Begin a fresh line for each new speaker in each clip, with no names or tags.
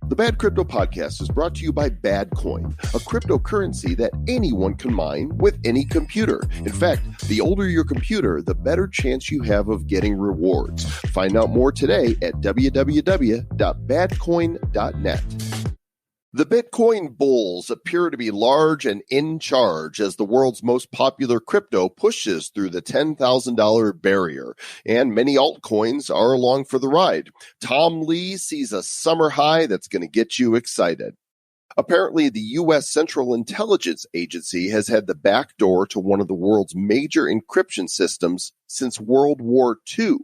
The Bad Crypto Podcast is brought to you by Badcoin, a cryptocurrency that anyone can mine with any computer. In fact, the older your computer, the better chance you have of getting rewards. Find out more today at www.badcoin.net. The Bitcoin bulls appear to be large and in charge as the world's most popular crypto pushes through the $10,000 barrier, and many altcoins are along for the ride. Tom Lee sees a summer high that's going to get you excited. Apparently, the U.S. Central Intelligence Agency has had the backdoor to one of the world's major encryption systems since World War II.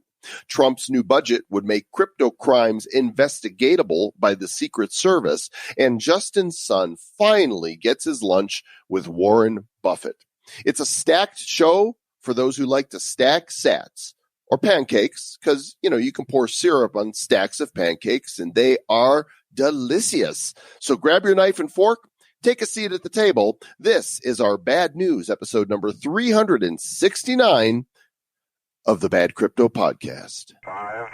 Trump's new budget would make crypto crimes investigatable by the Secret Service, and Justin's son finally gets his lunch with Warren Buffett. It's a stacked show for those who like to stack sats or pancakes, because, you can pour syrup on stacks of pancakes, and they are delicious. So grab your knife and fork, take a seat at the table. This is our Bad News, episode number 369 of the Bad Crypto Podcast.
5,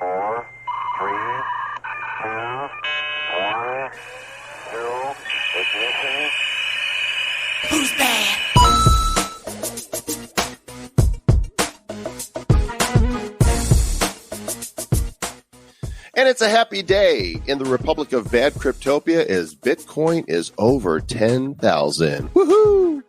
4, 3, 2, 1, 0, ignition.
Who's bad?
And it's a happy day in the Republic of Bad Cryptopia as Bitcoin is over 10,000. Woohoo!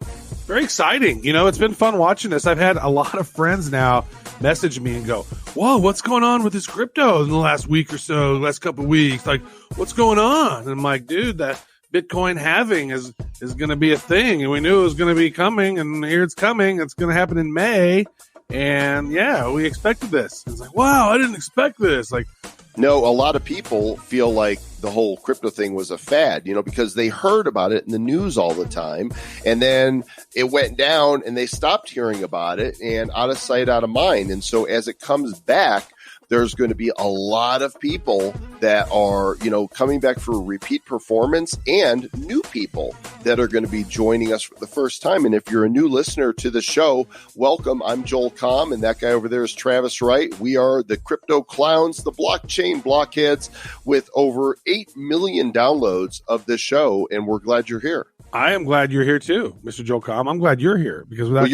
Very exciting. It's been fun watching this. I've had a lot of friends now message me and go, whoa, what's going on with this crypto in the last week or so, last couple of weeks? Like, what's going on? And I'm like, dude, that Bitcoin halving is going to be a thing. And we knew it was going to be coming, and here it's coming. It's going to happen in May. And yeah, we expected this. It's like, wow, I didn't expect this. Like,
no, a lot of people feel like the whole crypto thing was a fad, because they heard about it in the news all the time. And then it went down and they stopped hearing about it, and out of sight, out of mind. And so as it comes back, there's going to be a lot of people that are, coming back for a repeat performance, and new people that are going to be joining us for the first time. And if you're a new listener to the show, welcome. I'm Joel Comm, and that guy over there is Travis Wright. We are the crypto clowns, the blockchain blockheads, with over 8 million downloads of this show, and we're glad you're here.
I am glad you're here too, Mr. Joel Comm. I'm glad you're here because without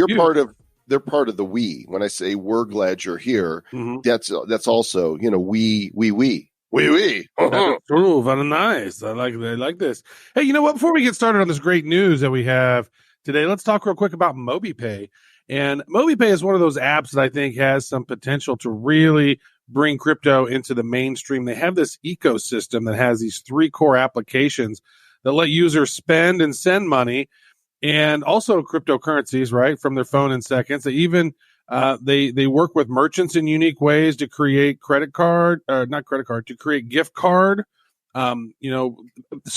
they're part of the we. When I say we're glad you're here, that's also, we.
That's true. Very nice. I like this. Hey, you know what? Before we get started on this great news that we have today, let's talk real quick about MobiPay. And MobiPay is one of those apps that I think has some potential to really bring crypto into the mainstream. They have this ecosystem that has these 3 core applications that let users spend and send money, and also cryptocurrencies, right, from their phone in seconds. They even they work with merchants in unique ways to create to create gift card. So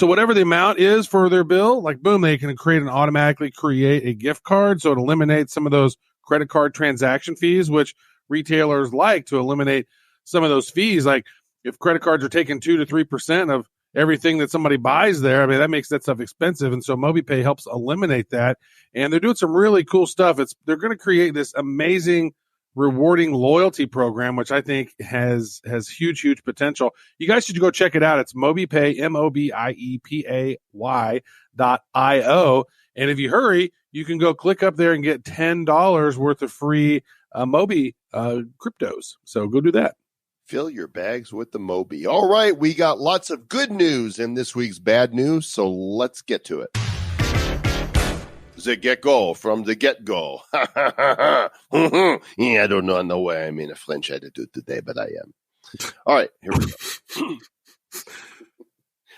whatever the amount is for their bill, like boom, they can automatically create a gift card. So it eliminates some of those credit card transaction fees, which retailers like to eliminate some of those fees. Like if credit cards are taking 2 to 3% of everything that somebody buys there, I mean, that makes that stuff expensive. And so MobiPay helps eliminate that. And they're doing some really cool stuff. They're going to create this amazing, rewarding loyalty program, which I think has huge potential. You guys should go check it out. It's MobiPay, MobiPay.io. And if you hurry, you can go click up there and get $10 worth of free Mobi cryptos. So go do that.
Fill your bags with the Mobi. All right, we got lots of good news in this week's bad news, so let's get to it. The get-go from the get-go. Yeah, I don't know why I'm in a French attitude today, but I am. All right, here we go.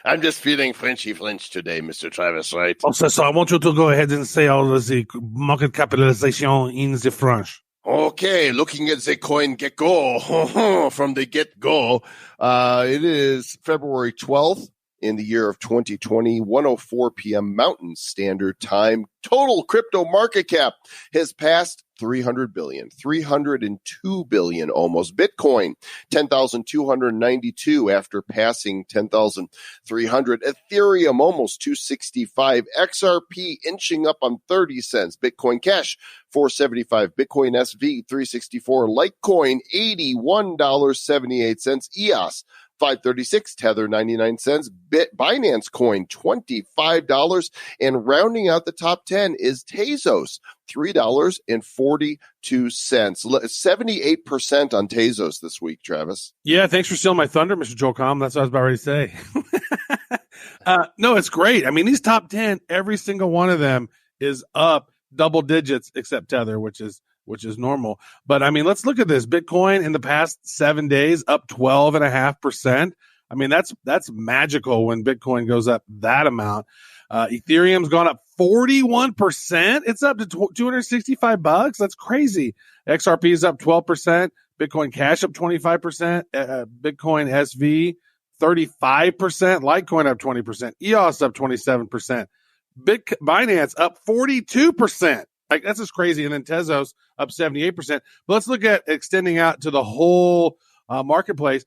I'm just feeling Frenchy French today, Mr. Travis, right?
Also, so I want you to go ahead and say all of the market capitalization in the French.
Okay, looking at the coin get-go from the get-go. It is February 12th in the year of 2020, 1:04 p.m. Mountain Standard Time. Total crypto market cap has passed 300 billion, 302 billion almost. Bitcoin, 10,292 after passing 10,300. Ethereum, almost 265. XRP inching up on 30 cents. Bitcoin Cash, 475. Bitcoin SV, 364. Litecoin, $81.78. EOS, $5.36, Tether 99 cents, Binance Coin $25, and rounding out the top 10 is Tezos, $3.42. 78% on Tezos this week, Travis.
Yeah, thanks for stealing my thunder, Mr. Joel Comm. That's what I was about ready to say. No, it's great. I mean, these top 10, every single one of them is up double digits, except Tether, which is normal. But I mean, let's look at this. Bitcoin in the past 7 days up 12.5%. I mean, that's magical when Bitcoin goes up that amount. Ethereum's gone up 41%. It's up to $265. That's crazy. XRP is up 12%. Bitcoin Cash up 25%. Bitcoin SV 35%. Litecoin up 20%. EOS up 27%. Binance up 42%. Like, that's just crazy. And then Tezos up 78%. But let's look at extending out to the whole marketplace,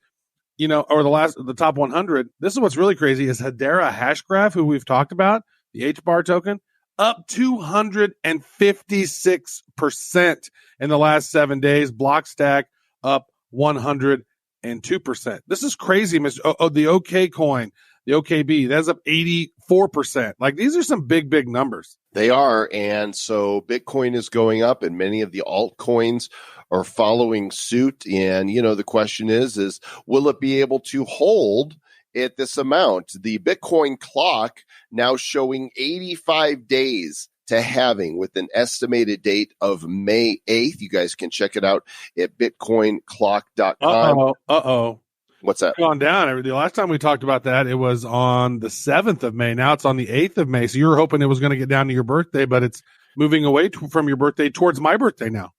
or the top 100. This is what's really crazy is Hedera Hashgraph, who we've talked about, the HBAR token, up 256% in the last 7 days. Blockstack up 102%. This is crazy, Mr. The OK coin, the OKB, that's up 84%. Like, these are some big, big numbers.
They are. And so Bitcoin is going up and many of the altcoins are following suit. And, the question is will it be able to hold at this amount? The Bitcoin clock now showing 85 days to halving with an estimated date of May 8th. You guys can check it out at bitcoinclock.com.
Uh-oh.
What's that?
It's gone down. The last time we talked about that, it was on the 7th of May. Now it's on the 8th of May. So you were hoping it was going to get down to your birthday, but it's moving away from your birthday towards my birthday now.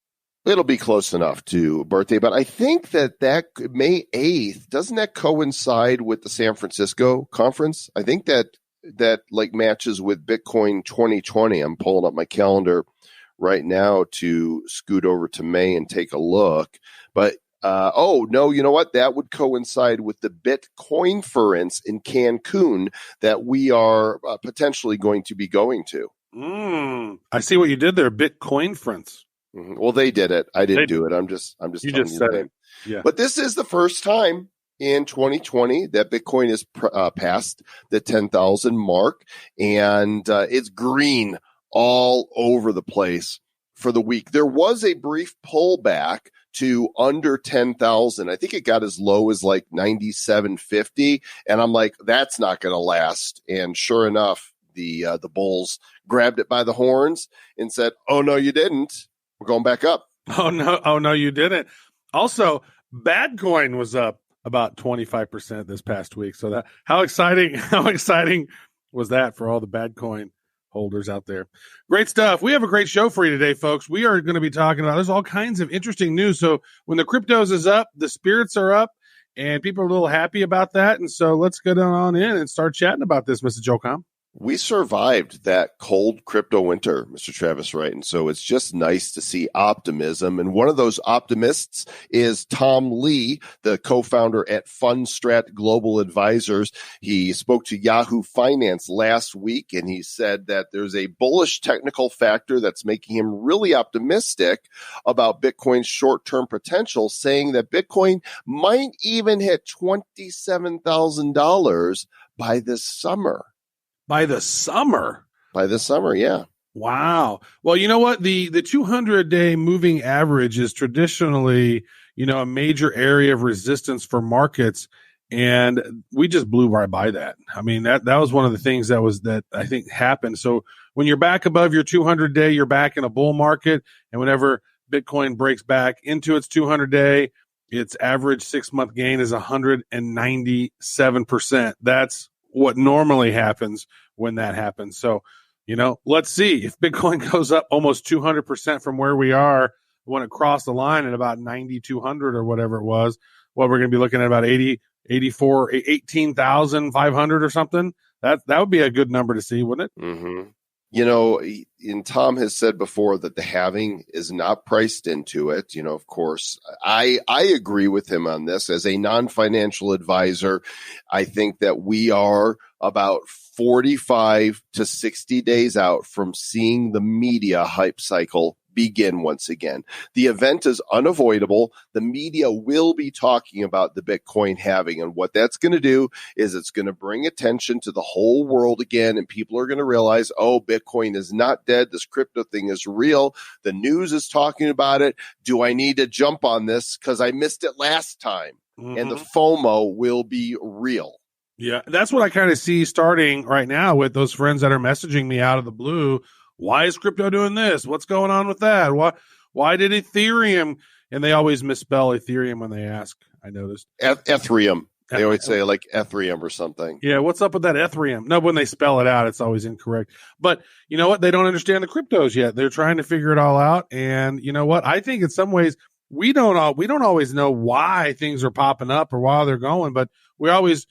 It'll be close enough to birthday, but I think that May 8th, doesn't that coincide with the San Francisco conference? I think that like matches with Bitcoin 2020. I'm pulling up my calendar right now to scoot over to May and take a look. But no, you know what? That would coincide with the Bitcoinference in Cancun that we are potentially going to be going to.
I see what you did there. Bitcoinference.
Mm-hmm. Well, they did it. I didn't do it. I'm just
you
telling
just
you
said
the
it.
name.
Yeah.
But this is the first time in 2020 that Bitcoin has passed the 10,000 mark, and it's green all over the place for the week. There was a brief pullback to under 10,000. I think it got as low as like 97.50. And I'm like, that's not going to last. And sure enough, the bulls grabbed it by the horns and said, oh, no, you didn't. We're going back up.
Oh, no, you didn't. Also, Badcoin was up about 25% this past week. So how exciting was that for all the Badcoin holders out there? Great stuff. We have a great show for you today, folks. We are going to be talking about, there's all kinds of interesting news. So when the cryptos is up, the spirits are up, and people are a little happy about that. And so let's get on in and start chatting about this, Mr. Joe Com.
We survived that cold crypto winter, Mr. Travis Wright. And so it's just nice to see optimism. And one of those optimists is Tom Lee, the co-founder at Fundstrat Global Advisors. He spoke to Yahoo Finance last week, and he said that there's a bullish technical factor that's making him really optimistic about Bitcoin's short-term potential, saying that Bitcoin might even hit $27,000 by this summer.
By the summer,
yeah.
Wow. Well, you know what? The 200-day moving average is traditionally, a major area of resistance for markets, and we just blew right by that. I mean, that was one of the things that I think happened. So when you're back above your 200-day, you're back in a bull market, and whenever Bitcoin breaks back into its 200-day, its average 6-month gain is 197%. That's what normally happens when that happens. So, let's see if Bitcoin goes up almost 200% from where we are when it crossed the line at about 9,200 or whatever it was. Well, we're going to be looking at about 18,500 or something. That would be a good number to see, wouldn't it?
Mm-hmm. And Tom has said before that the halving is not priced into it. Of course, I agree with him on this. As a non-financial advisor, I think that we are about 45 to 60 days out from seeing the media hype cycle begin once again. The event is unavoidable. The media will be talking about the Bitcoin halving, and what that's going to do is it's going to bring attention to the whole world again, and people are going to realize, oh, Bitcoin is not dead. This crypto thing is real. The news is talking about it. Do I need to jump on this because I missed it last time? And the FOMO will be real.
Yeah, that's what I kind of see starting right now with those friends that are messaging me out of the blue. Why is crypto doing this? What's going on with that? Why did Ethereum? And they always misspell Ethereum when they ask, I noticed.
Ethereum. They always say like Ethereum or something.
Yeah, what's up with that Ethereum? No, when they spell it out, it's always incorrect. But you know what? They don't understand the cryptos yet. They're trying to figure it all out. And you know what? I think in some ways we don't always know why things are popping up or why they're going, but we always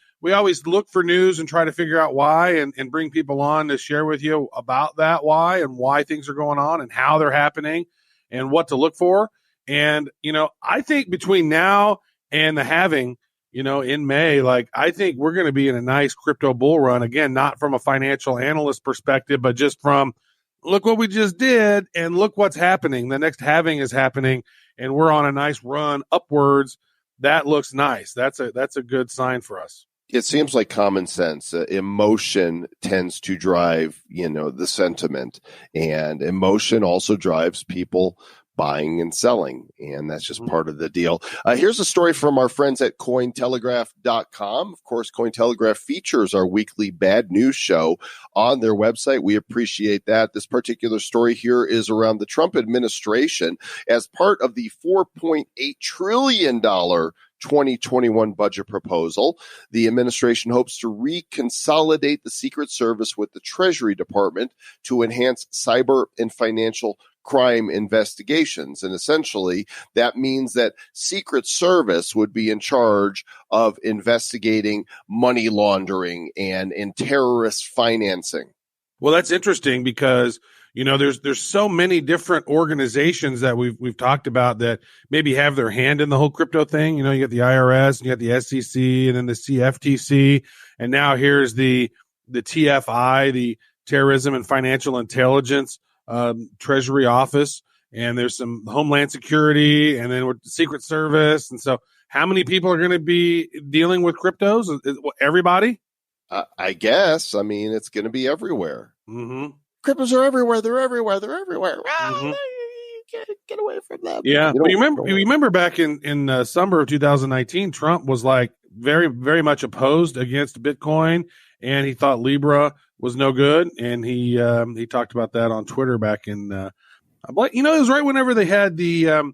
look for news and try to figure out why and bring people on to share with you about that why and why things are going on and how they're happening and what to look for. And, you know, I think between now and the halving, you know, in May, like I think we're going to be in a nice crypto bull run. Again, not from a financial analyst perspective, but just from look what we just did and look what's happening. The next halving is happening and we're on a nice run upwards. That looks nice. That's a good sign for us.
It seems like common sense. Emotion tends to drive, you know, the sentiment, and emotion also drives people buying and selling. And that's just part of the deal. Here's a story from our friends at Cointelegraph.com. Of course, Cointelegraph features our weekly bad news show on their website. We appreciate that. This particular story here is around the Trump administration as part of the $4.8 trillion 2021 budget proposal. The administration hopes to reconsolidate the Secret Service with the Treasury Department to enhance cyber and financial crime investigations. And essentially, that means that Secret Service would be in charge of investigating money laundering and terrorist financing.
Well, that's interesting because you know, there's so many different organizations that we've talked about that maybe have their hand in the whole crypto thing. You know, you got the IRS, and you got the SEC, and then the CFTC, and now here's the TFI, the Terrorism and Financial Intelligence Treasury Office, and there's some Homeland Security, and then with the Secret Service. And so, how many people are going to be dealing with cryptos? Everybody?
I guess. I mean, it's going to be everywhere.
Mm-hmm.
Cryptos are everywhere. They're everywhere. They're everywhere. Mm-hmm. Get away from them.
Yeah. You remember back in summer of 2019, Trump was like very, very much opposed against Bitcoin, and he thought Libra was no good. And he talked about that on Twitter back in, you know, it was right whenever they had the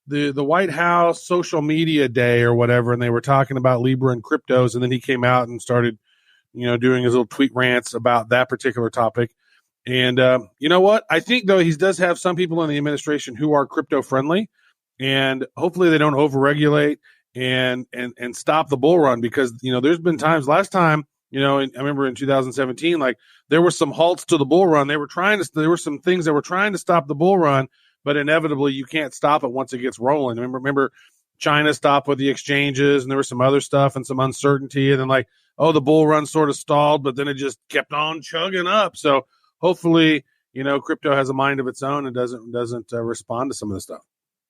White House social media day or whatever, and they were talking about Libra and cryptos. And then he came out and started, you know, doing his little tweet rants about that particular topic. And you know what? I think, though, he does have some people in the administration who are crypto friendly, and hopefully they don't overregulate and stop the bull run, because, you know, there's been times last time, you know, I remember in 2017, like there were some halts to the bull run. There were some things that were trying to stop the bull run, but inevitably you can't stop it once it gets rolling. Remember China stopped with the exchanges, and there was some other stuff and some uncertainty, and then like, oh, the bull run sort of stalled, but then it just kept on chugging up. So hopefully, you know, crypto has a mind of its own and doesn't respond to some of this stuff.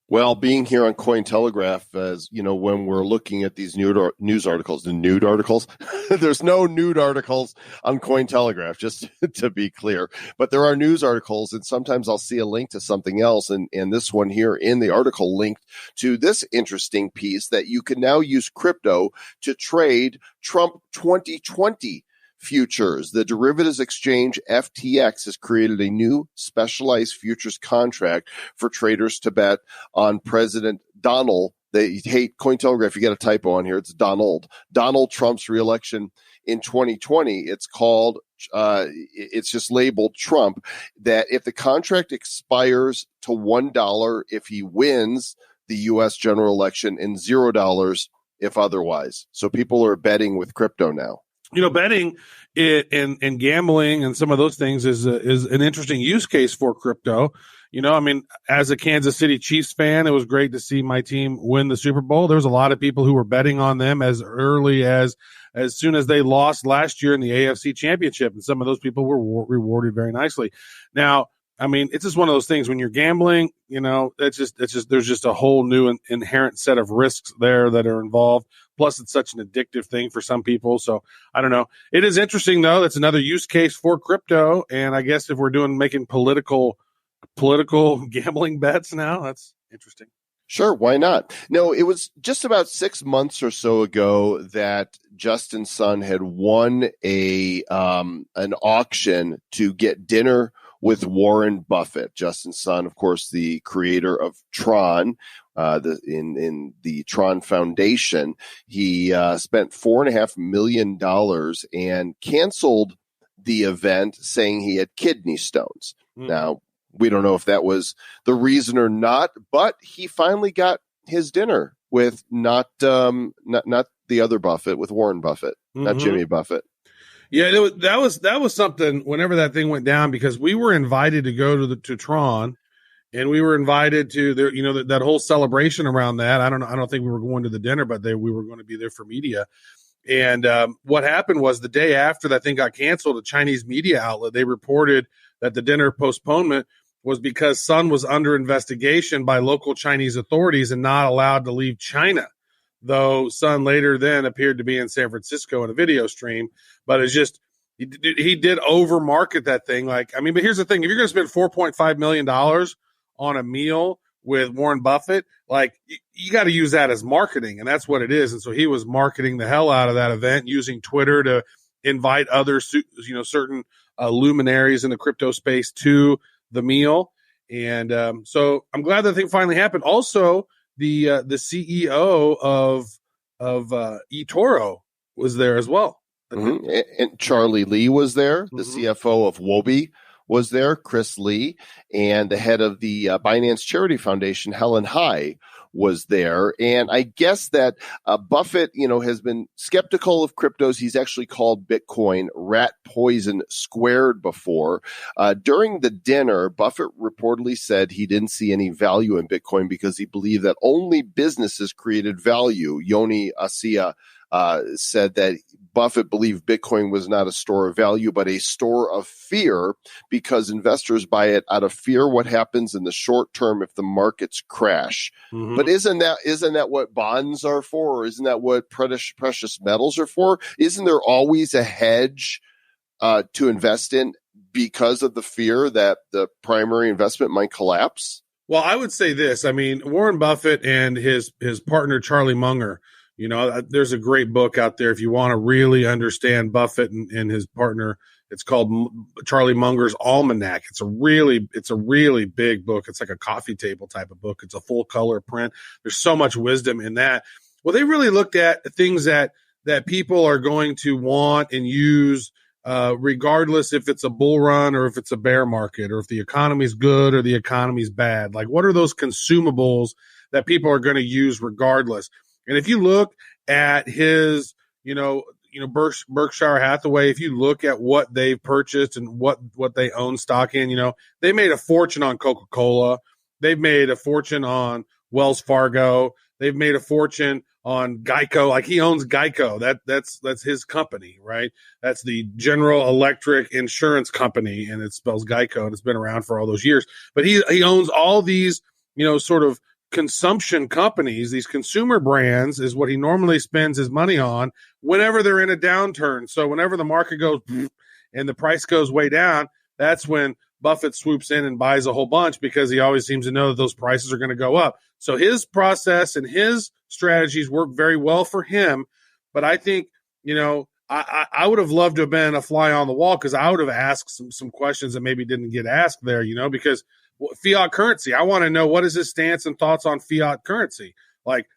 Well, being here on Cointelegraph, as you know, when we're looking at these news articles, the nude articles, there's no nude articles on Cointelegraph, just to be clear. But there are news articles, and sometimes I'll see a link to something else. And this one here in the article linked to this interesting piece that you can now use crypto to trade Trump 2020 futures. The derivatives exchange FTX has created a new specialized futures contract for traders to bet on President Donald. They hate Cointelegraph. You got a typo on here. It's Donald Trump's reelection in 2020. It's called, it's just labeled Trump, that if the contract expires to $1 if he wins the U.S. general election and $0 if otherwise. So people are betting with crypto now.
You know, betting and gambling and some of those things is an interesting use case for crypto. You know, I mean, as a Kansas City Chiefs fan, it was great to see my team win the Super Bowl. There was a lot of people who were betting on them as early as as soon as they lost last year in the AFC Championship, and some of those people were rewarded very nicely. Now, I mean, it's just one of those things when you're gambling, it's just there's just a whole new inherent set of risks there that are involved. Plus, it's such an addictive thing for some people. So I don't know. It is interesting, though. That's another use case for crypto. And I guess if we're making political gambling bets now, that's interesting.
Sure, why not? No, it was just about 6 months or so ago that Justin Sun had won an auction to get dinner with Warren Buffett. Justin Sun, of course, the creator of Tron, in the Tron Foundation. He spent $4.5 million and canceled the event, saying he had kidney stones. Now, we don't know if that was the reason or not, but he finally got his dinner with not the other Buffett, with Warren Buffett, not Jimmy Buffett.
Yeah, that was something. Whenever that thing went down, because we were invited to go to Tron, and we were invited to that whole celebration around that. I don't think we were going to the dinner, but we were going to be there for media. And what happened was the day after that thing got canceled, a Chinese media outlet, they reported that the dinner postponement was because Sun was under investigation by local Chinese authorities and not allowed to leave China. Though Sun later then appeared to be in San Francisco in a video stream. But it's just, he did overmarket that thing. But here's the thing. If you're going to spend $4.5 million on a meal with Warren Buffett, you got to use that as marketing, and that's what it is. And so he was marketing the hell out of that event, using Twitter to invite other, certain luminaries in the crypto space to the meal. And so I'm glad that thing finally happened. Also, the CEO of eToro was there as well.
Mm-hmm. And Charlie Lee was there. The CFO of Wobi was there, Chris Lee, and the head of the Binance Charity Foundation, Helen Hai, was there. And I guess that Buffett, has been skeptical of cryptos. He's actually called Bitcoin rat poison squared before. During the dinner, Buffett reportedly said he didn't see any value in Bitcoin because he believed that only businesses created value. Yoni Asia said that Buffett believed Bitcoin was not a store of value, but a store of fear, because investors buy it out of fear what happens in the short term if the markets crash. Mm-hmm. But isn't that what bonds are for? Or isn't that what precious metals are for? Isn't there always a hedge to invest in because of the fear that the primary investment might collapse?
Well, I would say this. Warren Buffett and his partner, Charlie Munger, there's a great book out there if you want to really understand Buffett and his partner. It's called Charlie Munger's Almanac. It's a really big book. It's like a coffee table type of book. It's a full color print. There's so much wisdom in that. Well, they really looked at things that people are going to want and use, regardless if it's a bull run or if it's a bear market, or if the economy's good or the economy's bad. What are those consumables that people are going to use regardless? And if you look at his, Berkshire Hathaway, if you look at what they've purchased and what they own stock in, they made a fortune on Coca-Cola. They've made a fortune on Wells Fargo. They've made a fortune on Geico. He owns Geico. That's his company, right? That's the General Electric Insurance Company, and it spells Geico, and it's been around for all those years. But he owns all these, sort of consumption companies. These consumer brands is what he normally spends his money on whenever they're in a downturn. So whenever the market goes and the price goes way down, that's when Buffett swoops in and buys a whole bunch, because he always seems to know that those prices are going to go up. So his process and his strategies work very well for him. But I think, I would have loved to have been a fly on the wall, because I would have asked some questions that maybe didn't get asked there, because fiat currency, I want to know what is his stance and thoughts on fiat currency.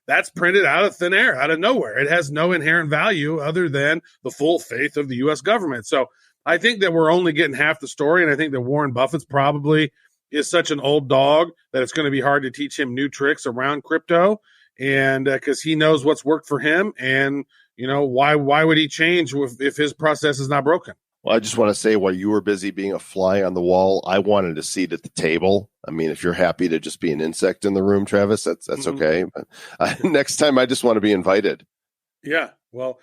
That's printed out of thin air, out of nowhere. It has no inherent value other than the full faith of the U.S. government. So I think that we're only getting half the story, and I think that Warren Buffett's probably is such an old dog that it's going to be hard to teach him new tricks around crypto, and because he knows what's worked for him, and why would he change if his process is not broken?
Well, I just want to say, while you were busy being a fly on the wall, I wanted a seat at the table. If you're happy to just be an insect in the room, Travis, that's okay. But next time, I just want to be invited.
Yeah. Well,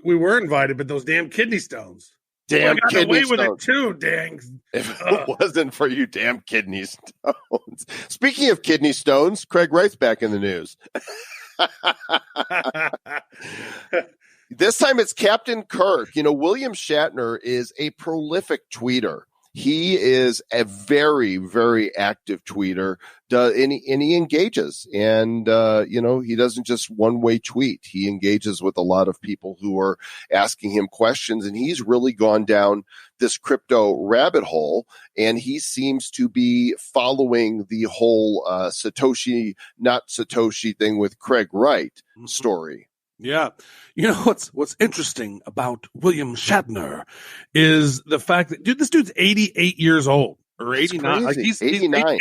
We were invited, but those damn kidney stones.
Damn
I got
kidney
away with it
stones.
too, dang.
If it wasn't for you damn kidney stones. Speaking of kidney stones, Craig Wright's back in the news. This time it's Captain Kirk. You know, William Shatner is a prolific tweeter. He is a very, very active tweeter, and he engages. And, he doesn't just one-way tweet. He engages with a lot of people who are asking him questions, and he's really gone down this crypto rabbit hole, and he seems to be following the whole Satoshi, not Satoshi thing with Craig Wright story.
Yeah. You know, what's interesting about William Shatner is the fact that, dude, this dude's 88 years old or 89. Like he's
89.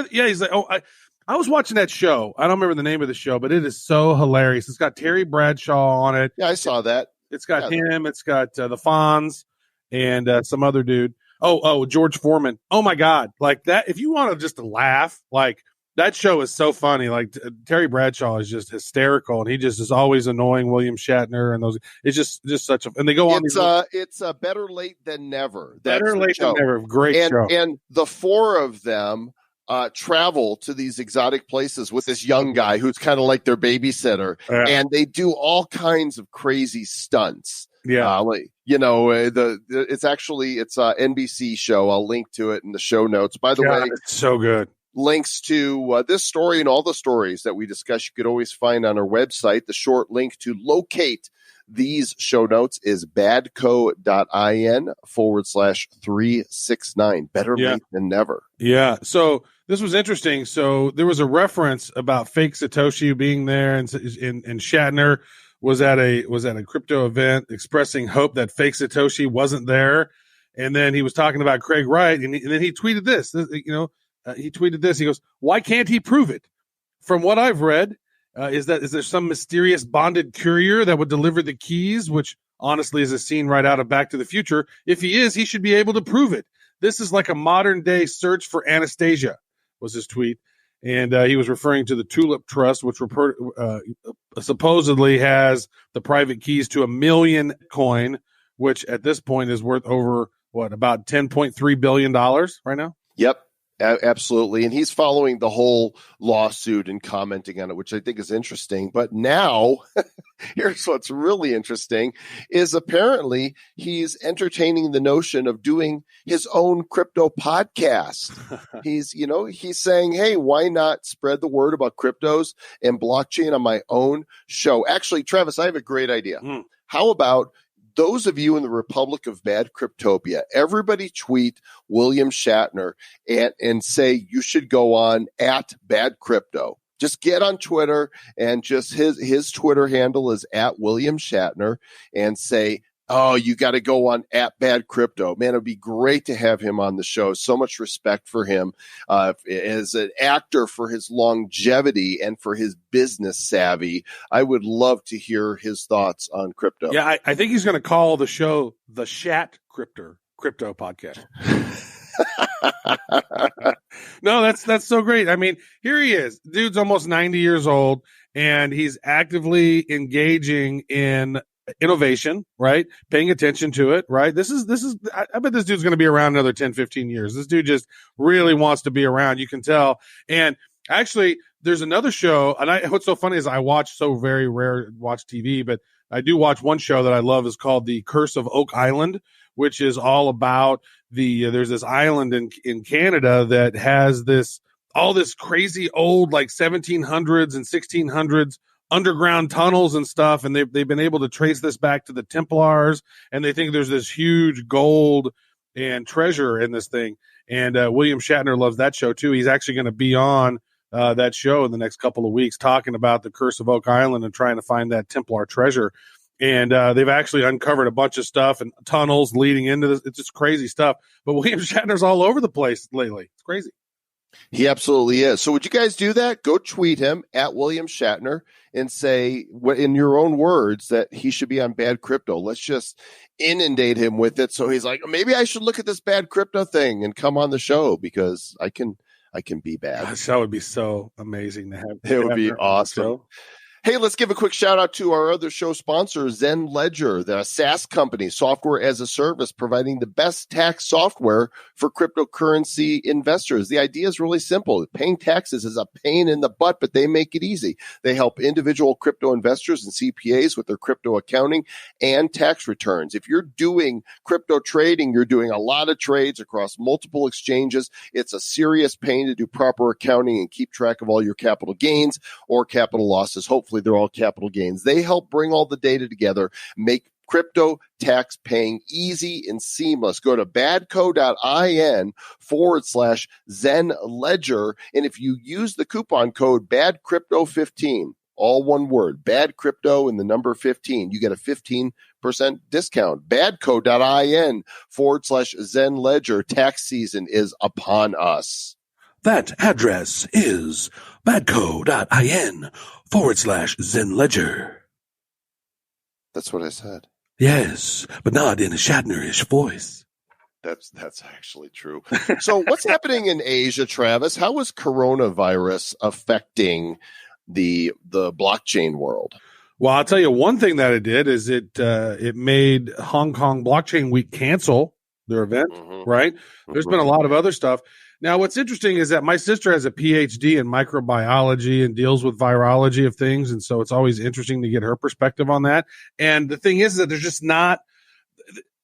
He's like, I was watching that show. I don't remember the name of the show, but it is so hilarious. It's got Terry Bradshaw on it.
Yeah, I saw that.
It's got him. It's got the Fonz and some other dude. Oh, George Foreman. Oh my God. Like that. If you want to just laugh, like, that show is so funny. Like Terry Bradshaw is just hysterical, and he just is always annoying William Shatner and those. It's just such a. And they go on.
It's better late than never.
Better late than never. Great show.
And the four of them travel to these exotic places with this young guy who's kind of like their babysitter, and they do all kinds of crazy stunts.
Yeah,
it's a NBC show. I'll link to it in the show notes. By the way,
it's so good.
Links to this story and all the stories that we discuss, you could always find on our website. The short link to locate these show notes is badco.in/369. Better late than never.
Yeah. So this was interesting. So there was a reference about fake Satoshi being there, and Shatner was at a crypto event expressing hope that fake Satoshi wasn't there. And then he was talking about Craig Wright, and then he tweeted this. He tweeted this. He goes, "Why can't he prove it? From what I've read, is there some mysterious bonded courier that would deliver the keys, which honestly is a scene right out of Back to the Future. If he is, he should be able to prove it. This is like a modern day search for Anastasia," was his tweet. And he was referring to the Tulip Trust, which supposedly has the private keys to 1 million coin, which at this point is worth over, about $10.3 billion right now?
Yep. Absolutely. And he's following the whole lawsuit and commenting on it, which I think is interesting. But now, here's what's really interesting is apparently he's entertaining the notion of doing his own crypto podcast. He's saying, hey, why not spread the word about cryptos and blockchain on my own show? Actually, Travis, I have a great idea. How about those of you in the Republic of Bad Cryptopia, everybody tweet William Shatner and say you should go on at Bad Crypto. Just get on Twitter, and just his Twitter handle is at William Shatner, and say, oh, you got to go on at Bad Crypto. Man, it'd be great to have him on the show. So much respect for him as an actor, for his longevity and for his business savvy. I would love to hear his thoughts on crypto.
Yeah, I think he's going to call the show the Shat Crypto Podcast. No, that's so great. I mean, here he is. Dude's almost 90 years old, and he's actively engaging in innovation, right? Paying attention to it, right? This is, I bet this dude's going to be around another 10, 15 years. This dude just really wants to be around. You can tell. And actually, there's another show, and what's so funny is I watch very rare watch TV, but I do watch one show that I love. Is called The Curse of Oak Island, which is all about there's this island in Canada that has all this crazy old, like 1700s and 1600s underground tunnels and stuff, and they've been able to trace this back to the Templars, and they think there's this huge gold and treasure in this thing. And William Shatner loves that show too. He's actually going to be on that show in the next couple of weeks, talking about the Curse of Oak Island and trying to find that Templar treasure. And they've actually uncovered a bunch of stuff and tunnels leading into this. It's just crazy stuff. But William Shatner's all over the place lately. It's crazy.
He absolutely is. So would you guys do that? Go tweet him at William Shatner and say, in your own words, that he should be on Bad Crypto. Let's just inundate him with it. So he's like, maybe I should look at this Bad Crypto thing and come on the show, because I can be bad.
Gosh, that would be so amazing to have.
It would be awesome. Hey, let's give a quick shout out to our other show sponsor, Zen Ledger, the SaaS company, software as a service, providing the best tax software for cryptocurrency investors. The idea is really simple. Paying taxes is a pain in the butt, but they make it easy. They help individual crypto investors and CPAs with their crypto accounting and tax returns. If you're doing crypto trading, you're doing a lot of trades across multiple exchanges. It's a serious pain to do proper accounting and keep track of all your capital gains or capital losses. Hopefully they're all capital gains. They help bring all the data together, make crypto tax paying easy and seamless. Go to badco.in/Zen Ledger. And if you use the coupon code BADCrypto15, all one word, bad crypto and the number 15, you get a 15% discount. Badco.in/Zen Ledger. Tax season is upon us.
That address is badco.in/Zen Ledger.
That's what I said.
Yes, but not in a Shatnerish voice.
That's actually true. So what's happening in Asia, Travis? How is coronavirus affecting the blockchain world?
Well, I'll tell you one thing that it did is it made Hong Kong Blockchain Week cancel their event, right? There's been a lot of other stuff. Now, what's interesting is that my sister has a PhD in microbiology and deals with virology of things. And so it's always interesting to get her perspective on that. And the thing is that there's just not,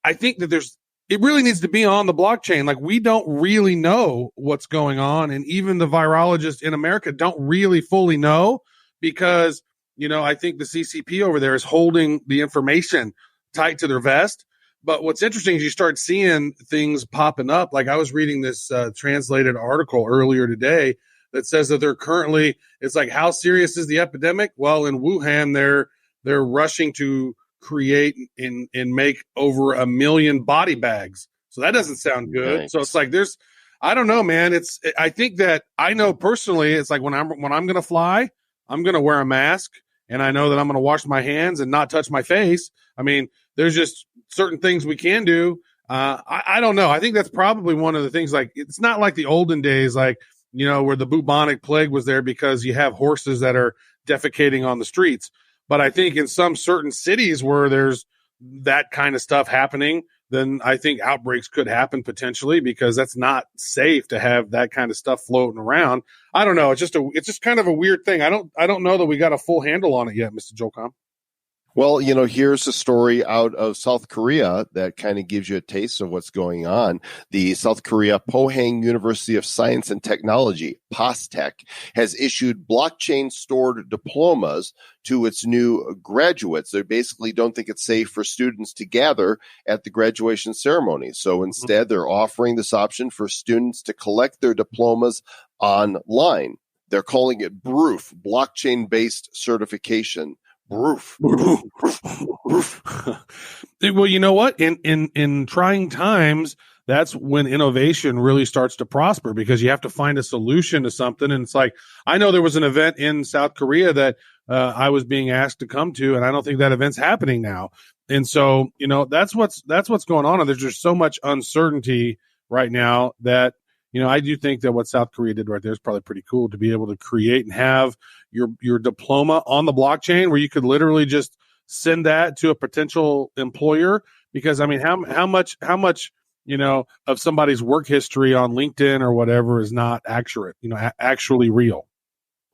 I think that it really needs to be on the blockchain. Like, we don't really know what's going on. And even the virologists in America don't really fully know because, I think the CCP over there is holding the information tight to their vest. But what's interesting is you start seeing things popping up. Like, I was reading this translated article earlier today that says that it's like, how serious is the epidemic? Well, in Wuhan, they're rushing to create and make over 1 million body bags. So that doesn't sound good. Nice. So it's like, I don't know, man. I think that I know personally, it's like when I'm going to fly, I'm going to wear a mask, and I know that I'm going to wash my hands and not touch my face. I mean, there's just certain things we can do. I don't know. I think that's probably one of the things. Like, it's not like the olden days, like, where the bubonic plague was there because you have horses that are defecating on the streets. But I think in some certain cities where there's that kind of stuff happening, then I think outbreaks could happen potentially, because that's not safe to have that kind of stuff floating around. I don't know. It's just kind of a weird thing. I don't know that we got a full handle on it yet, Mr. Jolcom.
Well, here's a story out of South Korea that kind of gives you a taste of what's going on. The South Korea Pohang University of Science and Technology, POSTECH, has issued blockchain-stored diplomas to its new graduates. They basically don't think it's safe for students to gather at the graduation ceremony. So instead, they're offering this option for students to collect their diplomas online. They're calling it BROOF, blockchain-based certification. Roof.
Well, you know what? In trying times, that's when innovation really starts to prosper, because you have to find a solution to something. And it's like, I know there was an event in South Korea that I was being asked to come to, and I don't think that event's happening now. And so, that's what's going on. And there's just so much uncertainty right now that, I do think that what South Korea did right there is probably pretty cool, to be able to create and have your diploma on the blockchain, where you could literally just send that to a potential employer. Because I mean, how much of somebody's work history on LinkedIn or whatever is not accurate, actually real.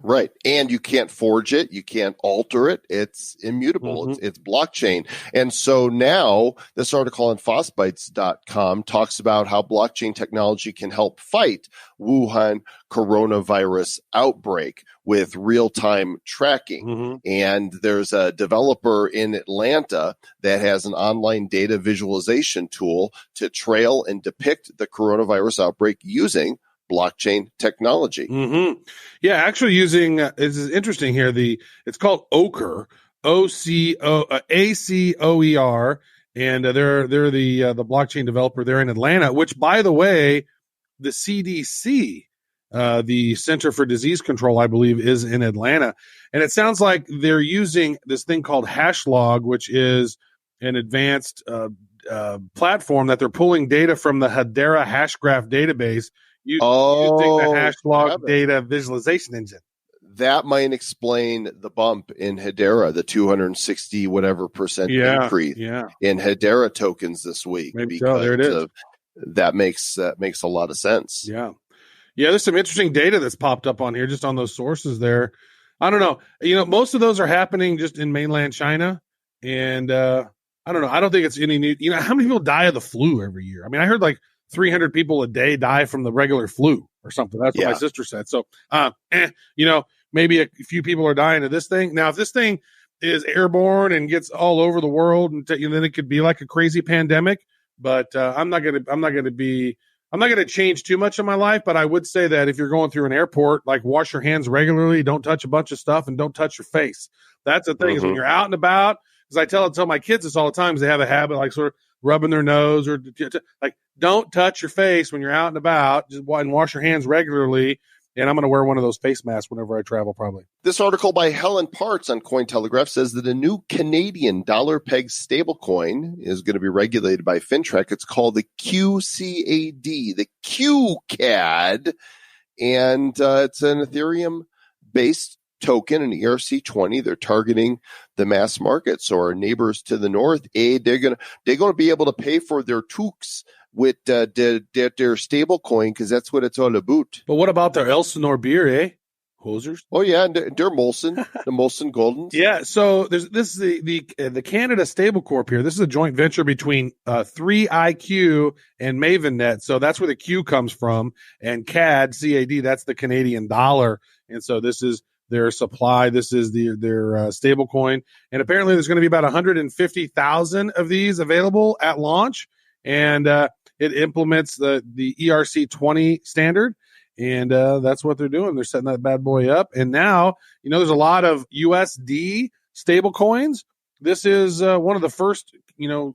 Right. And you can't forge it. You can't alter it. It's immutable. It's blockchain. And so now this article on phosbytes.com talks about how blockchain technology can help fight Wuhan coronavirus outbreak with real-time tracking. And there's a developer in Atlanta that has an online data visualization tool to trail and depict the coronavirus outbreak using blockchain technology.
Yeah, actually using this is interesting here. It's called Ocher, ACOER, and they're the blockchain developer there in Atlanta. Which, by the way, the CDC, the Center for Disease Control, I believe, is in Atlanta, and it sounds like they're using this thing called Hashlog, which is an advanced platform that they're pulling data from the Hedera Hashgraph database. Using the Hashlog data visualization engine.
that might explain the bump in Hedera, the 260 whatever percent increase in Hedera tokens this week.
Maybe so. There it is.
That makes a lot of sense.
Yeah. There's some interesting data that's popped up on here, just on those sources there. I don't know. Most of those are happening just in mainland China, and I don't know. I don't think it's any new. How many people die of the flu every year? I mean, I heard like 300 people a day die from the regular flu or something. That's what my sister said. So, maybe a few people are dying of this thing. Now, if this thing is airborne and gets all over the world, and then it could be like a crazy pandemic. But I'm not going to change too much in my life. But I would say that if you're going through an airport, like, wash your hands regularly, don't touch a bunch of stuff, and don't touch your face. That's the thing, is when you're out and about. Because I tell my kids this all the time, because they have a habit, like, sort of rubbing their nose, or like, don't touch your face when you're out and about, and wash your hands regularly. And I'm going to wear one of those face masks whenever I travel, probably.
This article by Helen Parts on Cointelegraph says that a new Canadian dollar peg stablecoin is going to be regulated by FinTech. It's called the QCAD, the QCAD, and it's an Ethereum-based token, an ERC20. They're targeting the mass market. So our neighbors to the north, they're going to be able to pay for their toques with their stable coin, because that's what it's all about.
But what about their Elsinore beer, eh? Hosers?
Oh, yeah, and their Molson, the Molson Goldens.
Yeah, so this is the Canada Stable Corp here. This is a joint venture between 3iQ and MavenNet. So that's where the Q comes from. And CAD, C-A-D, that's the Canadian dollar. And so this is their supply. This is their stable coin. And apparently there's going to be about 150,000 of these available at launch. And it implements the ERC20 standard, and that's what they're doing. They're setting that bad boy up. And now, there's a lot of USD stable coins. This is one of the first,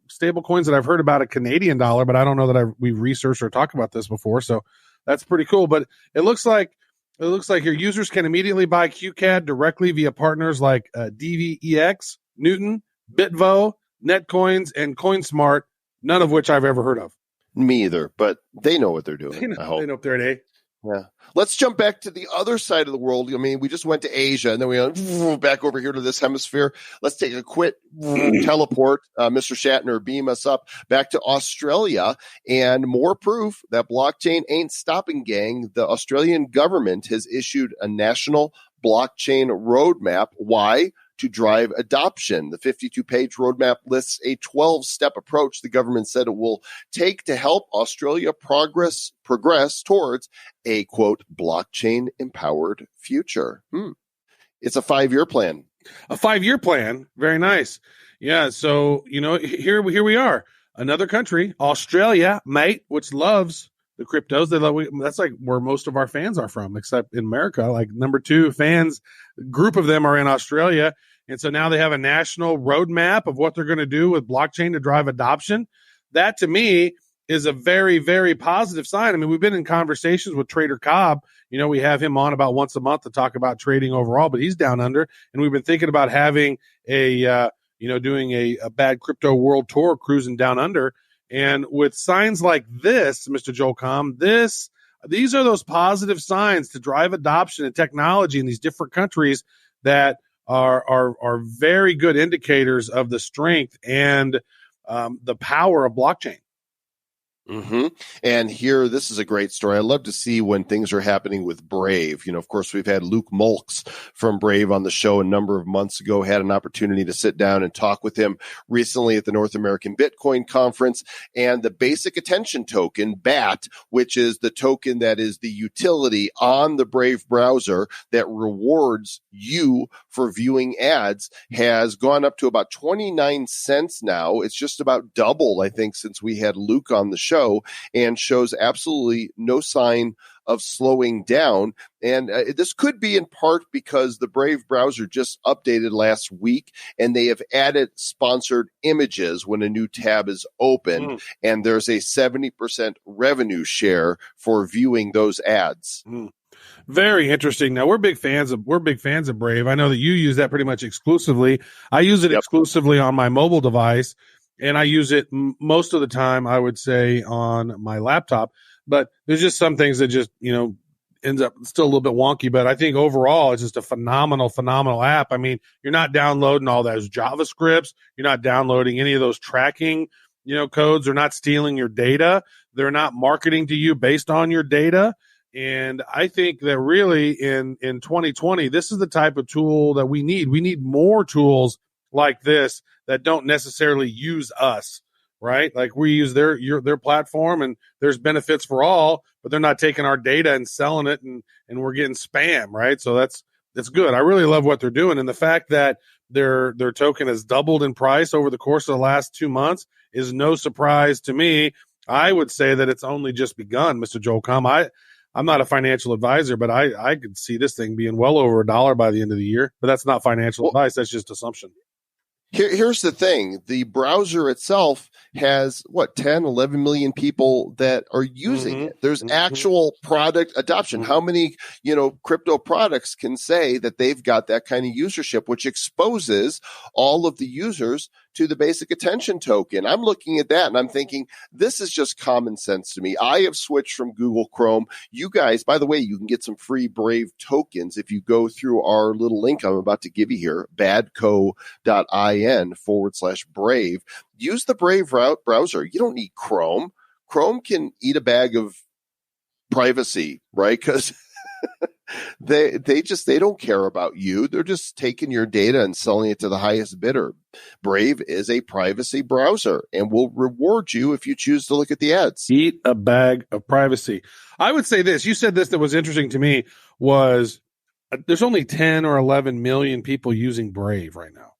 stable coins that I've heard about a Canadian dollar, but I don't know that we've researched or talked about this before. So that's pretty cool. But it looks like your users can immediately buy QCAD directly via partners like DVEX, Newton, Bitvo, Netcoins, and CoinSmart. None of which I've ever heard of.
Me either, but they know what they're doing. I hope.
They know up there today.
Yeah. Let's jump back to the other side of the world. I mean, we just went to Asia, and then we went back over here to this hemisphere. Let's take a quick teleport. Mr. Shatner, beam us up back to Australia, and more proof that blockchain ain't stopping, gang. The Australian government has issued a national blockchain roadmap. Why? To drive adoption. The 52-page roadmap lists a 12-step approach the government said it will take to help Australia progress towards a, quote, blockchain-empowered future. It's a 5-year plan.
A 5-year plan. Very nice. Yeah, so, here we are. Another country, Australia, mate, which loves the cryptos. That's like where most of our fans are from, except in America. Like, number 2 fans, group of them are in Australia. And so now they have a national roadmap of what they're going to do with blockchain to drive adoption. That, to me, is a very, very positive sign. I mean, we've been in conversations with Trader Cobb. We have him on about once a month to talk about trading overall, but he's down under. And we've been thinking about having doing a bad crypto world tour, cruising down under. And with signs like this, Mr. Joel Comm, these are those positive signs to drive adoption and technology in these different countries that are very good indicators of the strength and the power of blockchain.
Mm-hmm. And here, this is a great story. I love to see when things are happening with Brave. Of course, we've had Luke Mulks from Brave on the show a number of months ago, had an opportunity to sit down and talk with him recently at the North American Bitcoin Conference. And the basic attention token, BAT, which is the token that is the utility on the Brave browser that rewards you for viewing ads, has gone up to about 29 cents now. It's just about double, I think, since we had Luke on the show, and shows absolutely no sign of slowing down. And this could be in part because the Brave browser just updated last week, and they have added sponsored images when a new tab is opened, and there's a 70% revenue share for viewing those ads.
Very interesting. Now, we're big fans of Brave. I know that you use that pretty much exclusively. I use it exclusively on my mobile device, and I use it most of the time, I would say, on my laptop. But there's just some things that just, ends up still a little bit wonky, but I think overall it's just a phenomenal app. I mean, you're not downloading all those JavaScripts. You're not downloading any of those tracking, codes. They're not stealing your data. They're not marketing to you based on your data. And I think that really in 2020, this is the type of tool that we need. We need more tools like this that don't necessarily use us, right? Like we use their platform and there's benefits for all, but they're not taking our data and selling it and we're getting spam, right? So that's good. I really love what they're doing. And the fact that their token has doubled in price over the course of the last 2 months is no surprise to me. I would say that it's only just begun, Mr. Joel Comm. I'm not a financial advisor, but I could see this thing being well over $1 by the end of the year. But that's not financial advice. That's just assumption.
Here's the thing. The browser itself has 10, 11 million people that are using it. There's actual product adoption. How many, crypto products can say that they've got that kind of usership, which exposes all of the users to the basic attention token? I'm looking at that and I'm thinking, this is just common sense to me. I have switched from Google Chrome. You guys, by the way, you can get some free Brave tokens if you go through our little link I'm about to give you here, badco.in/Brave. Use the Brave browser. You don't need Chrome. Chrome can eat a bag of privacy, right? Because they don't care about you. They're just taking your data and selling it to the highest bidder. Brave is a privacy browser and will reward you if you choose to look at the ads.
Eat a bag of privacy. I would say this. You said this that was interesting to me was there's only 10 or 11 million people using Brave right now.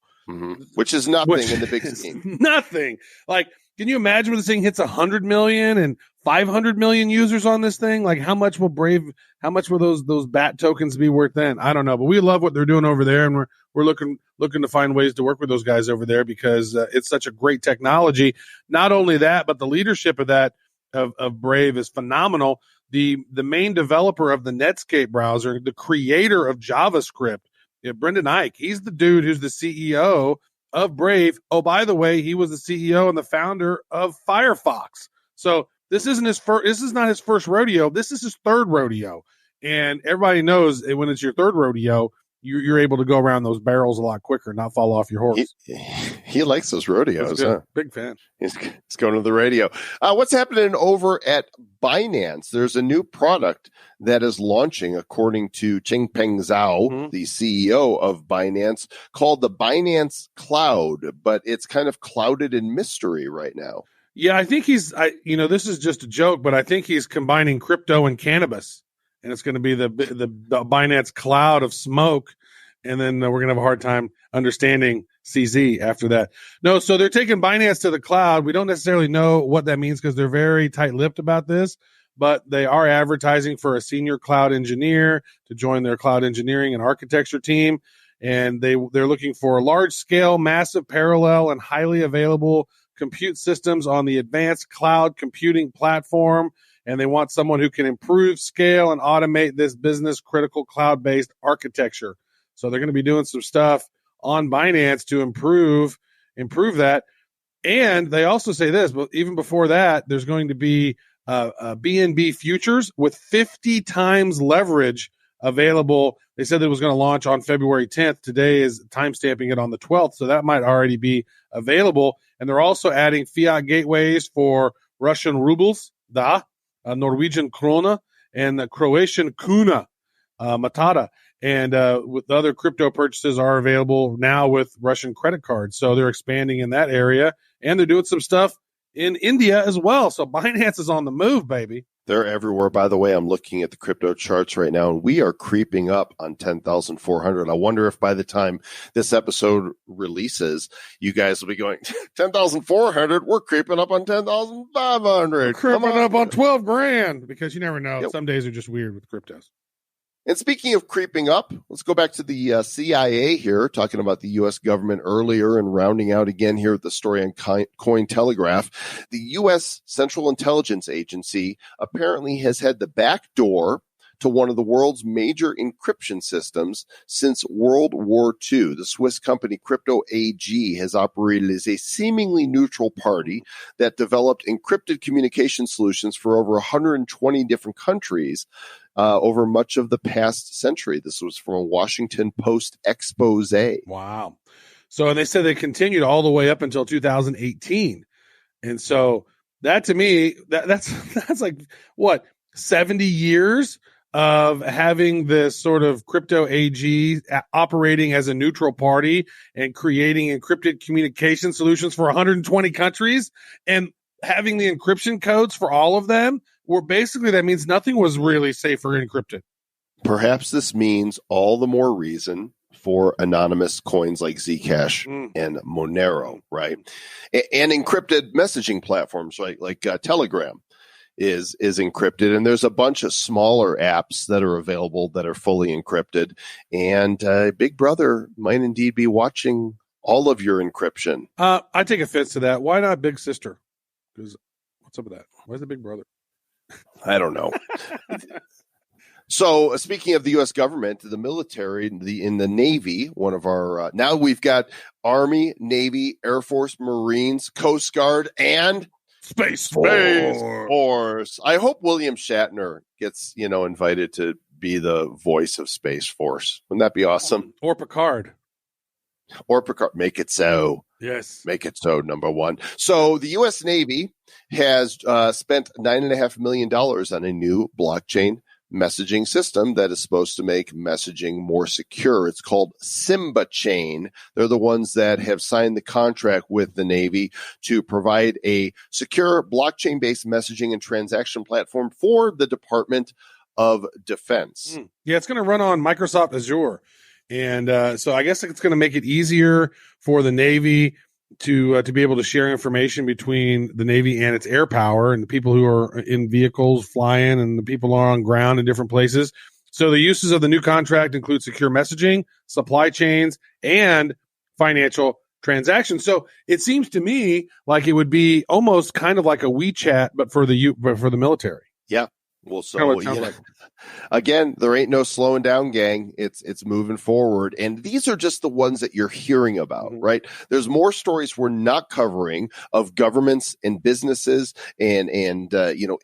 Which is nothing in the big scheme.
Nothing. Like, can you imagine when this thing hits 100 million and 500 million users on this thing? Like, how much will those BAT tokens be worth then? I don't know, but we love what they're doing over there, and we're looking to find ways to work with those guys over there because it's such a great technology. Not only that, but the leadership of that of Brave is phenomenal. The main developer of the Netscape browser, the creator of JavaScript, Brendan Eich, he's the dude who's the CEO of Brave. Oh, by the way, he was the CEO and the founder of Firefox. So this isn't his first. This is not his first rodeo. This is his third rodeo. And everybody knows that when it's your third rodeo, you're able to go around those barrels a lot quicker, not fall off your horse.
He likes those rodeos. Huh?
Big fan.
He's going to the radio. What's happening over at Binance? There's a new product that is launching, according to Changpeng Zhao, the CEO of Binance, called the Binance Cloud, but it's kind of clouded in mystery right now.
Yeah, I think this is just a joke, but I think he's combining crypto and cannabis. And it's going to be the Binance cloud of smoke. And then we're going to have a hard time understanding CZ after that. No, so they're taking Binance to the cloud. We don't necessarily know what that means because they're very tight-lipped about this, but they are advertising for a senior cloud engineer to join their cloud engineering and architecture team. And they're looking for large-scale, massive, parallel, and highly available compute systems on the advanced cloud computing platform. And they want someone who can improve, scale, and automate this business-critical cloud-based architecture. So they're going to be doing some stuff on Binance to improve that. And they also say this, but even before that, there's going to be BNB futures with 50 times leverage available. They said that it was going to launch on February 10th. Today is timestamping it on the 12th, so that might already be available. And they're also adding fiat gateways for Russian rubles, Norwegian krona, and the Croatian kuna, Matata. And with other crypto purchases are available now with Russian credit cards. So they're expanding in that area, and they're doing some stuff in India as well. So Binance is on the move, baby.
They're everywhere. By the way, I'm looking at the crypto charts right now, and we are creeping up on 10,400. I wonder if by the time this episode releases, you guys will be going, 10,400, we're creeping up on 10,500.
Creeping up on 12 grand, because you never know. Yep. Some days are just weird with cryptos.
And speaking of creeping up, let's go back to the CIA here, talking about the U.S. government earlier and rounding out again here with the story on Cointelegraph. The U.S. Central Intelligence Agency apparently has had the back door to one of the world's major encryption systems since World War II. The Swiss company Crypto AG has operated as a seemingly neutral party that developed encrypted communication solutions for over 120 different countries. over much of the past century. This was from a Washington Post expose.
Wow. So, and they said they continued all the way up until 2018. And so that to me, that's like what, 70 years of having this sort of crypto AG operating as a neutral party and creating encrypted communication solutions for 120 countries and having the encryption codes for all of them, where basically that means nothing was really safe or encrypted.
Perhaps this means all the more reason for anonymous coins like Zcash and Monero, right? And encrypted messaging platforms, right? Like Telegram is encrypted, and there's a bunch of smaller apps that are available that are fully encrypted, and Big Brother might indeed be watching all of your encryption.
I take offense to that. Why not Big Sister? Because what's up with that? Why is it Big Brother?
I don't know. So speaking of the U.S. government, the military, in the Navy, one of our now we've got Army, Navy, Air Force, Marines, Coast Guard, and
Space
Force. I hope William Shatner gets, invited to be the voice of Space Force. Wouldn't that be awesome?
Or Picard.
Make it so.
Yes.
Make it so, number one. So the U.S. Navy has spent $9.5 million on a new blockchain messaging system that is supposed to make messaging more secure. It's called Simba Chain. They're the ones that have signed the contract with the Navy to provide a secure blockchain-based messaging and transaction platform for the Department of Defense.
Yeah, it's going to run on Microsoft Azure. And so I guess it's going to make it easier for the Navy to be able to share information between the Navy and its air power and the people who are in vehicles flying and the people who are on ground in different places. So the uses of the new contract include secure messaging, supply chains, and financial transactions. So it seems to me like it would be almost kind of like a WeChat, but for the military.
Yeah. Well, so again, there ain't no slowing down, gang. It's moving forward, and these are just the ones that you're hearing about, right? There's more stories we're not covering of governments and businesses and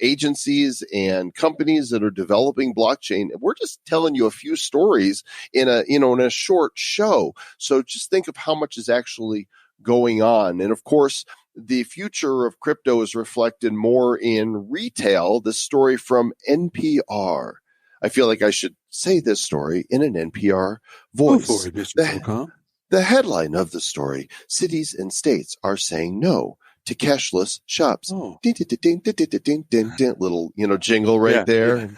agencies and companies that are developing blockchain. We're just telling you a few stories in a short show. So just think of how much is actually going on, and of course, the future of crypto is reflected more in retail. This story from NPR. I feel like I should say this story in an NPR voice.
Go for it, Mr.
The headline of the story: cities and states are saying no to cashless shops. Little, jingle right there.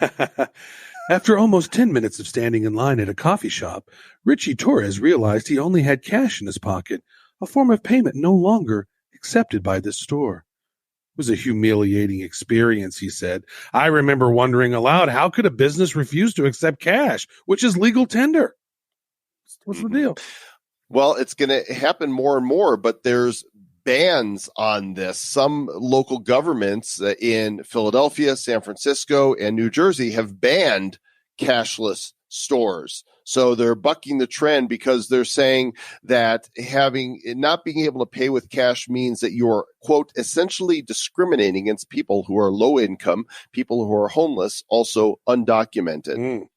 After almost 10 minutes of standing in line at a coffee shop, Richie Torres realized he only had cash in his pocket, a form of payment no longer accepted by this store. It was a humiliating experience, he said. I remember wondering aloud, how could a business refuse to accept cash, which is legal tender? What's the deal?
Well, it's going to happen more and more, but there's bans on this. Some local governments in Philadelphia, San Francisco, and New Jersey have banned cashless stores. So they're bucking the trend because they're saying that not being able to pay with cash means that you're, quote, essentially discriminating against people who are low income, people who are homeless, also undocumented.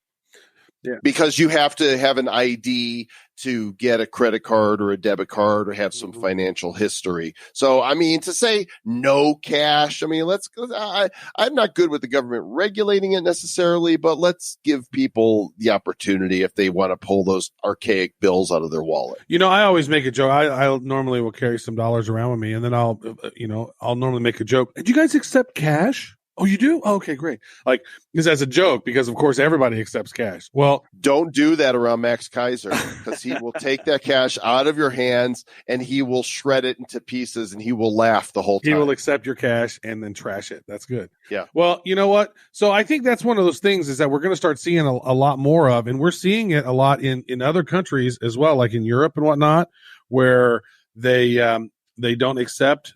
Yeah. Because you have to have an ID to get a credit card or a debit card or have some financial history. So, to say no cash, I'm not good with the government regulating it necessarily, but let's give people the opportunity if they want to pull those archaic bills out of their wallet.
I always make a joke. I normally will carry some dollars around with me, and then I'll normally make a joke. Do you guys accept cash? Oh, you do? Oh, okay, great. Like, this as a joke, because of course everybody accepts cash. Well,
don't do that around Max Kaiser, because he will take that cash out of your hands and he will shred it into pieces and he will laugh the whole time.
He will accept your cash and then trash it. That's good.
Yeah.
Well, you know what? So I think that's one of those things is that we're going to start seeing a lot more of, and we're seeing it a lot in other countries as well, like in Europe and whatnot, where they don't accept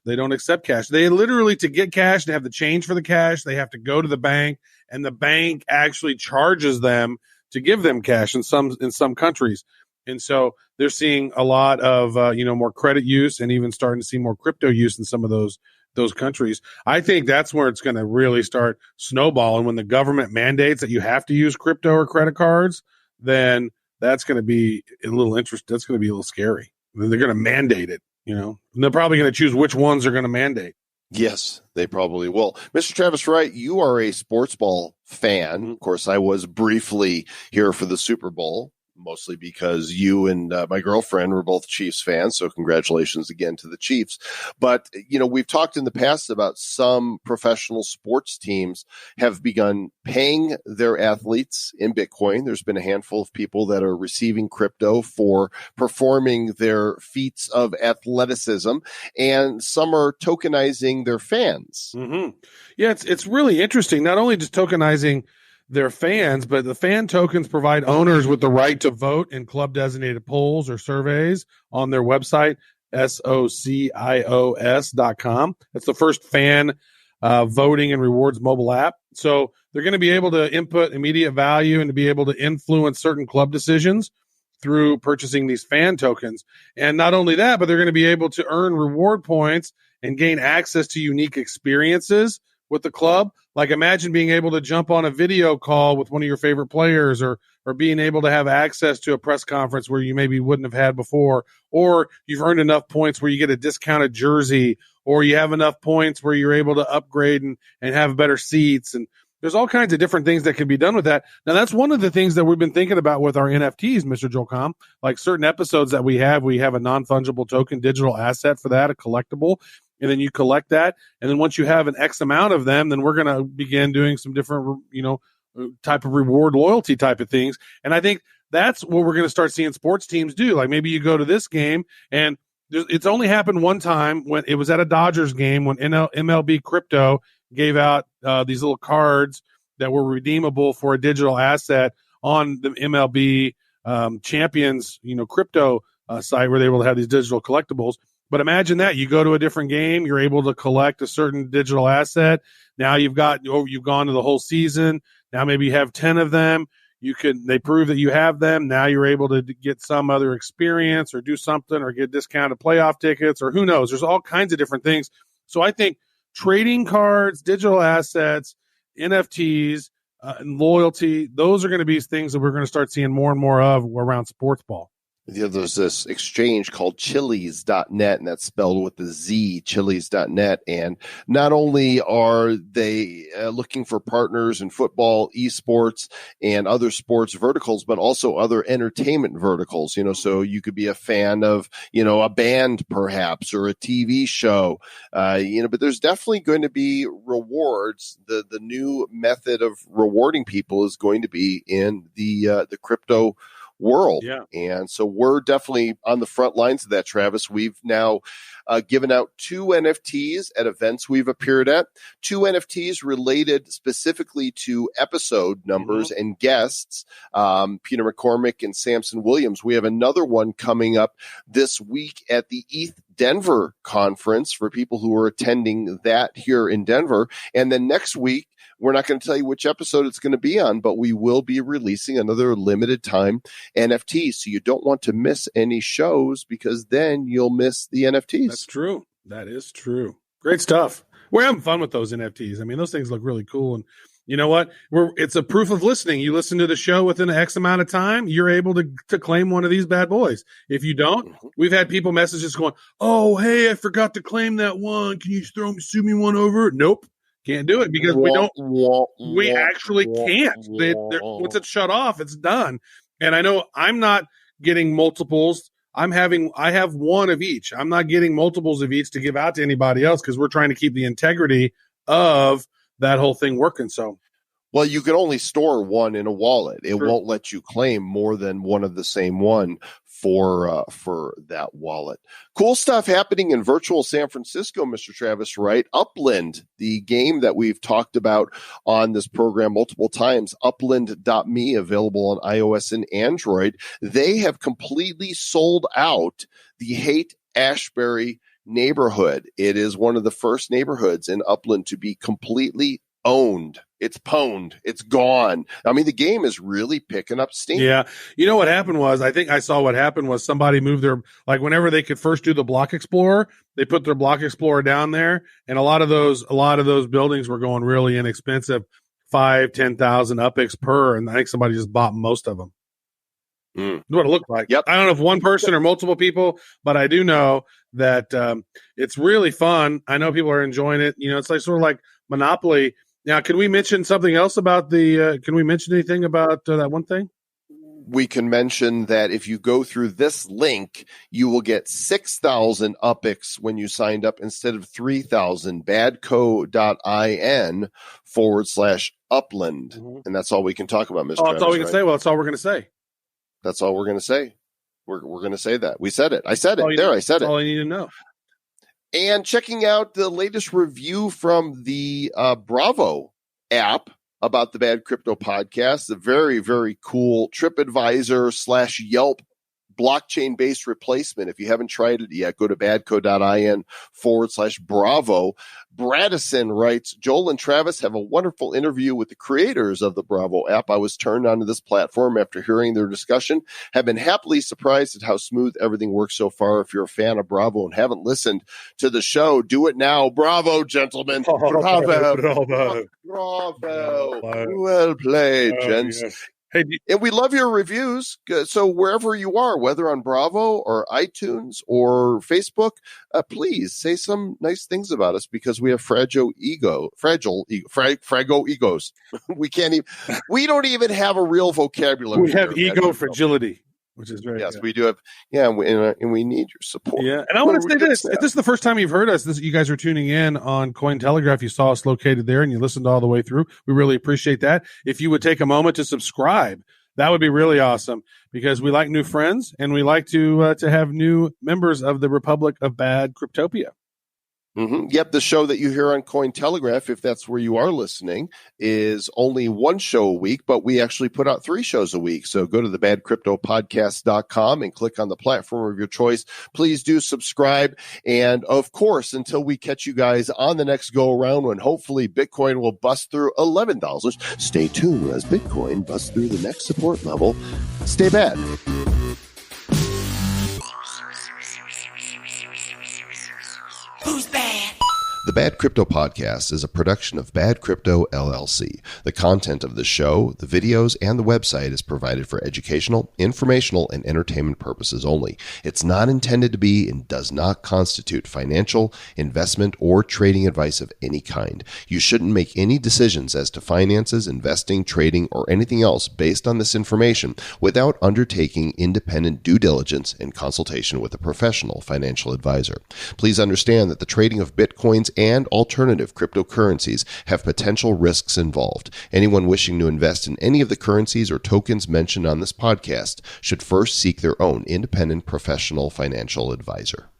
cash. They literally, to get cash and have the change for the cash, they have to go to the bank, and the bank actually charges them to give them cash in some countries. And so they're seeing a lot of more credit use, and even starting to see more crypto use in some of those those countries. I think that's where it's going to really start snowballing. When the government mandates that you have to use crypto or credit cards, then that's going to be a little that's going to be a little scary. They're going to mandate it, and they're probably going to choose which ones they're going to mandate.
Yes, they probably will. Mr. Travis Wright, you are a sports ball fan. Of course, I was briefly here for the Super Bowl, mostly because you and my girlfriend were both Chiefs fans. So congratulations again to the Chiefs. But, we've talked in the past about some professional sports teams have begun paying their athletes in Bitcoin. There's been a handful of people that are receiving crypto for performing their feats of athleticism, and some are tokenizing their fans.
Mm-hmm. Yeah, it's really interesting. Not only just tokenizing their fans, but the fan tokens provide owners with the right to vote in club designated polls or surveys on their website, socios.com. It's the first fan voting and rewards mobile app. So they're going to be able to input immediate value and to be able to influence certain club decisions through purchasing these fan tokens. And not only that, but they're going to be able to earn reward points and gain access to unique experiences with the club. Like, imagine being able to jump on a video call with one of your favorite players, or being able to have access to a press conference where you maybe wouldn't have had before, or you've earned enough points where you get a discounted jersey, or you have enough points where you're able to upgrade and have better seats. And there's all kinds of different things that can be done with that. Now, that's one of the things that we've been thinking about with our NFTs, Mr. Joel Com. Like, certain episodes that we have a non-fungible token digital asset for that, a collectible. And then you collect that. And then once you have an X amount of them, then we're going to begin doing some different, type of reward loyalty type of things. And I think that's what we're going to start seeing sports teams do. Like, maybe you go to this game, and it's only happened one time, when it was at a Dodgers game, when MLB Crypto gave out these little cards that were redeemable for a digital asset on the MLB Champions, crypto site, where they were able to have these digital collectibles. But imagine that you go to a different game, you're able to collect a certain digital asset. Now you've gone to the whole season. Now maybe you have 10 of them. They prove that you have them. Now you're able to get some other experience or do something, or get discounted playoff tickets, or who knows. There's all kinds of different things. So I think trading cards, digital assets, NFTs, and loyalty, those are going to be things that we're going to start seeing more and more of around sports ball.
There's this exchange called Chiliz.net, and that's spelled with the Z, Chiliz.net. And not only are they looking for partners in football, esports, and other sports verticals, but also other entertainment verticals. So you could be a fan of, a band perhaps, or a TV show, but there's definitely going to be rewards. The new method of rewarding people is going to be in the crypto world.
Yeah.
And so we're definitely on the front lines of that, Travis. We've now given out 2 NFTs at events we've appeared at, 2 NFTs related specifically to episode numbers and guests, Peter McCormick and Samson Williams. We have another one coming up this week at the ETH Denver conference for people who are attending that here in Denver. And then next week, we're not going to tell you which episode it's going to be on, but we will be releasing another limited time NFT. So you don't want to miss any shows, because then you'll miss the NFTs.
That's true. That is true. Great stuff. We're having fun with those NFTs. I mean, those things look really cool. And you know what? It's a proof of listening. You listen to the show within X amount of time, you're able to claim one of these bad boys. If you don't, we've had people messages going, "Oh, hey, I forgot to claim that one. Can you sue me one over?" Nope. Can't do it, because we actually can't. Once it's shut off, it's done. And I know I'm not getting multiples. I have one of each. I'm not getting multiples of each to give out to anybody else, because we're trying to keep the integrity of that whole thing working. So,
well, you can only store one in a wallet. It won't let you claim more than one of the same one for that wallet. Cool stuff happening in virtual San Francisco, Mr. Travis Wright. Upland, the game that we've talked about on this program multiple times, upland.me, available on iOS and Android. They have completely sold out the Haight-Ashbury neighborhood. It is one of the first neighborhoods in Upland to be completely owned It's pwned. It's gone. I mean, the game is really picking up steam.
Yeah. You know what happened was, I think I saw what happened was somebody moved their, like whenever they could first do the Block Explorer, they put their Block Explorer down there, and a lot of those buildings were going really inexpensive, 5,000-10,000 UPIX per, and I think somebody just bought most of them. That's what it looked like.
Yep.
I don't know if one person or multiple people, but I do know that it's really fun. I know people are enjoying it. You know, it's like sort of like Monopoly. Now, can we mention something else about can we mention anything about that one thing?
We can mention that if you go through this link, you will get 6,000 UPIX when you signed up instead of 3,000. badco.in/upland.
Mm-hmm.
And that's all we can talk about, Mr.
Oh, that's all we can
right?
say. Well, that's all we're going to say.
That's all we're going to say. We're going to say that. We said it. I said it.
There,
I said it.
That's all I need to know.
And checking out the latest review from the Bravo app about the Bad Crypto Podcast, the very, very cool TripAdvisor/Yelp blockchain-based replacement. If you haven't tried it yet, go to badco.in/Bravo. Bradison writes, Joel and Travis have a wonderful interview with the creators of the Bravo app. I was turned onto this platform after hearing their discussion. Have been happily surprised at how smooth everything works so far. If you're a fan of Bravo and haven't listened to the show, do it now. Bravo, gentlemen. Bravo. Bravo. Well played, gents.
Yes. Hey,
And we love your reviews. So wherever you are, whether on Bravo or iTunes or Facebook, please say some nice things about us because we have fragile egos. We don't even have a real vocabulary.
we have ego fragility, which is very
Yes,
good.
we do have. Yeah, and we need your support.
Yeah, and I want to say this: if this is the first time you've heard us, you guys are tuning in on Cointelegraph. You saw us located there, and you listened all the way through. We really appreciate that. If you would take a moment to subscribe, that would be really awesome because we like new friends and we like to have new members of the Republic of Bad Cryptopia.
Mm-hmm. Yep, the show that you hear on Cointelegraph, if that's where you are listening, is only one show a week, but we actually put out 3 shows a week. So go to thebadcryptopodcast.com and click on the platform of your choice. Please do subscribe. And of course, until we catch you guys on the next go around when hopefully Bitcoin will bust through $11, stay tuned as Bitcoin busts through the next support level. Stay bad.
Who's bad?
The Bad Crypto Podcast is a production of Bad Crypto LLC. The content of the show, the videos, and the website is provided for educational, informational, and entertainment purposes only. It's not intended to be and does not constitute financial, investment, or trading advice of any kind. You shouldn't make any decisions as to finances, investing, trading, or anything else based on this information without undertaking independent due diligence and consultation with a professional financial advisor. Please understand that the trading of Bitcoins and alternative cryptocurrencies have potential risks involved. Anyone wishing to invest in any of the currencies or tokens mentioned on this podcast should first seek their own independent professional financial advisor.